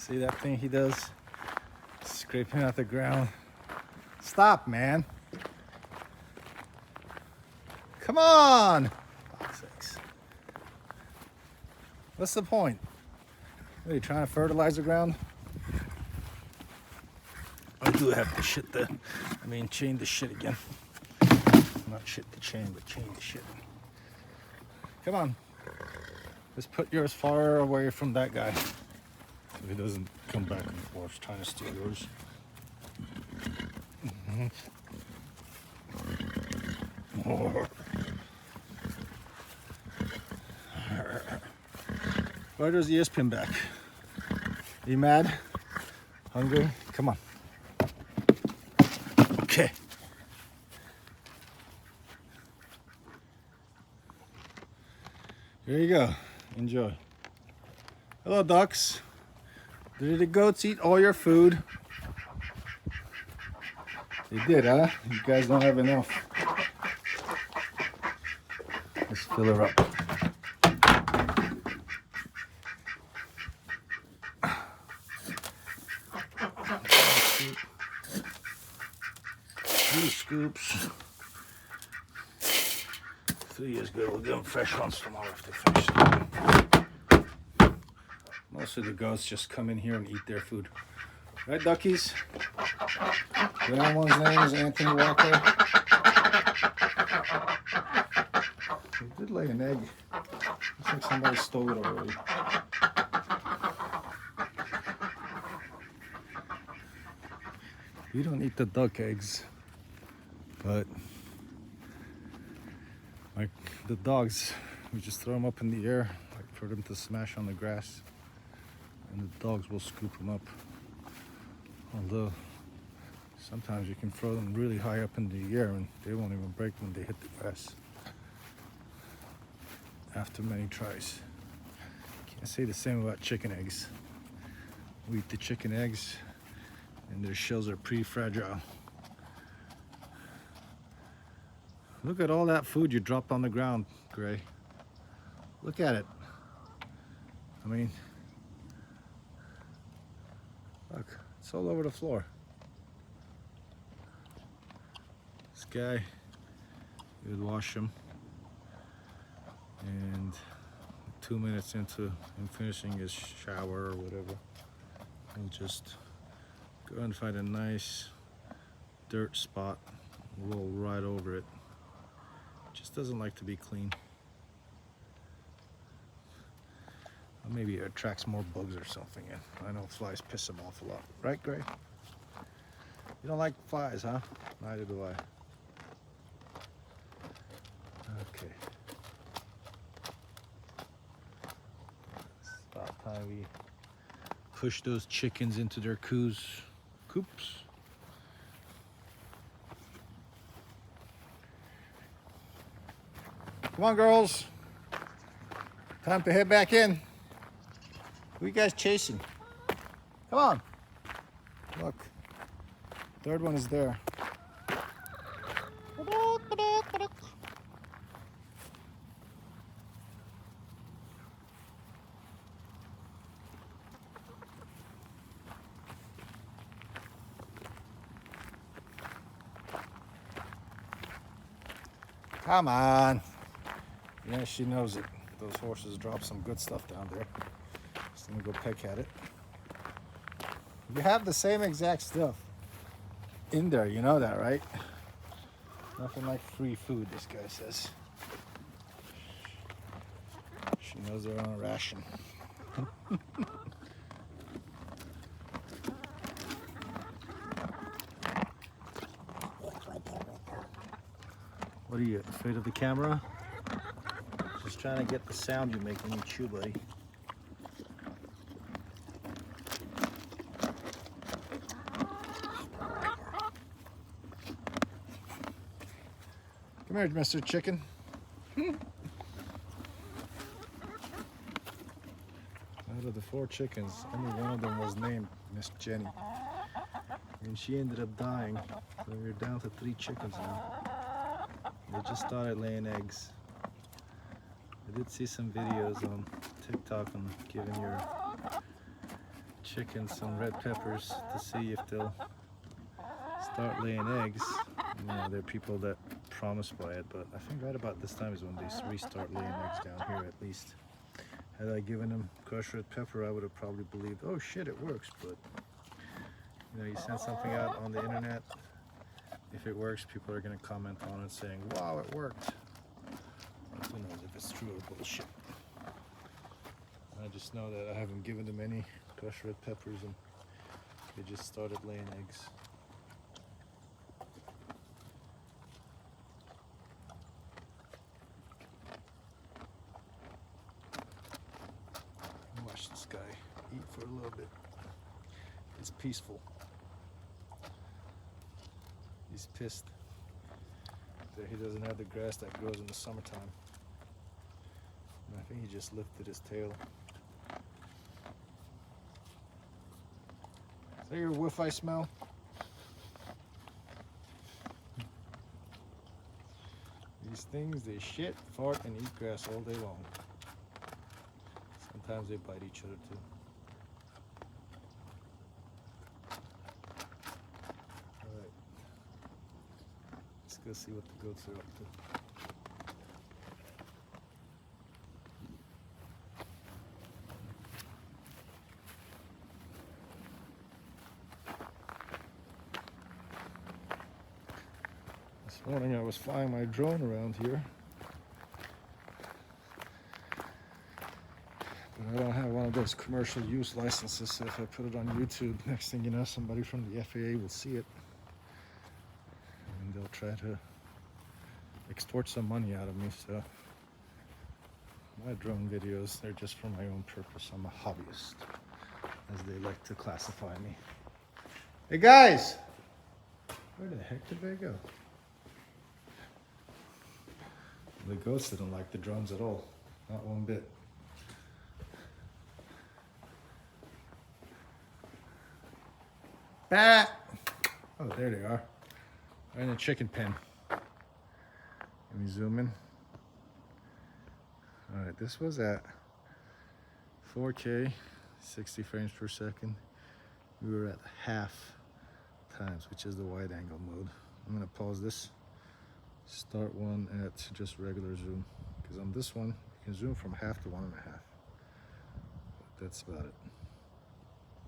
See that thing he does? Scraping out the ground. Stop, man. Come on. Fuck's sakes. What's the point? Are you trying to fertilize the ground? I do have to chain the shit again. Not shit the chain, but chain the shit. Come on. Just put yours far away from that guy. So he doesn't come back and forth trying to steal yours. Why does the ESPN back? You mad? Hungry? Come on. Okay. Here you go. Enjoy. Hello, ducks. Did the goats eat all your food? They did, huh? You guys don't have enough. Let's fill her up. Two scoops. 3 is good. We'll give them fresh ones tomorrow if they finish. Most of the goats just come in here and eat their food. Right, duckies? The other one's name is Anthony Walker. He did lay an egg. Looks like somebody stole it already. We don't eat the duck eggs, but like the dogs, we just throw them up in the air, like for them to smash on the grass, and the dogs will scoop them up. Although sometimes you can throw them really high up in the air and they won't even break when they hit the grass. After many tries. Can't say the same about chicken eggs. We eat the chicken eggs and their shells are pretty fragile. Look at all that food you dropped on the ground, Gray. Look at it. I mean, look, it's all over the floor. This guy, you would wash him, and 2 minutes into him finishing his shower or whatever, he'll just go and find a nice dirt spot, roll right over it. Just doesn't like to be clean. Or maybe it attracts more bugs or something. I know flies piss him off a lot. Right, Gray? You don't like flies, huh? Neither do I. Okay. It's about time we push those chickens into their coops. Come on, girls. Time to head back in. Who you guys chasing? Come on. Look. Third one is there. Come on. Yeah, she knows it. Those horses drop some good stuff down there. Just gonna go peck at it. You have the same exact stuff in there, you know that, right? Nothing like free food, this guy says. She knows they're on a ration. What are you, afraid of the camera? Just trying to get the sound you make when you chew, buddy. Come here, Mr. Chicken. Out of the 4 chickens, only one of them was named Miss Jenny. And she ended up dying, so we're down to 3 chickens now. They just started laying eggs. I did see some videos on TikTok on giving your chickens some red peppers to see if they'll start laying eggs. You know, there are people that promise by it, but I think right about this time is when they restart laying eggs down here at least. Had I given them crushed red pepper, I would have probably believed, oh shit, it works. But you know, you send something out on the internet, if it works, people are going to comment on it saying, wow, it worked. Who knows if it's true or bullshit. I just know that I haven't given them any crushed red peppers and they just started laying eggs. Watch this guy eat for a little bit. It's peaceful. He's pissed that he doesn't have the grass that grows in the summertime. And I think he just lifted his tail. Is that your whiff I smell? These things, they shit, fart, and eat grass all day long. Sometimes they bite each other too. Alright. Let's go see what the goats are up to. This morning I was flying my drone around here, but I don't have one of those commercial use licenses, so if I put it on YouTube, next thing you know, somebody from the FAA will see it and they'll try to extort some money out of me. So my drone videos, they're just for my own purpose. I'm a hobbyist, as they like to classify me. Hey guys! Where the heck did they go? The goats didn't like the drones at all, not one bit. Ah! Oh, there they are. They're in a chicken pen. Let me zoom in. All right, this was at 4K, 60 frames per second. We were at half times, which is the wide angle mode. I'm gonna pause this. Start one at just regular zoom, because on this one you can zoom from half to 1.5. That's about it.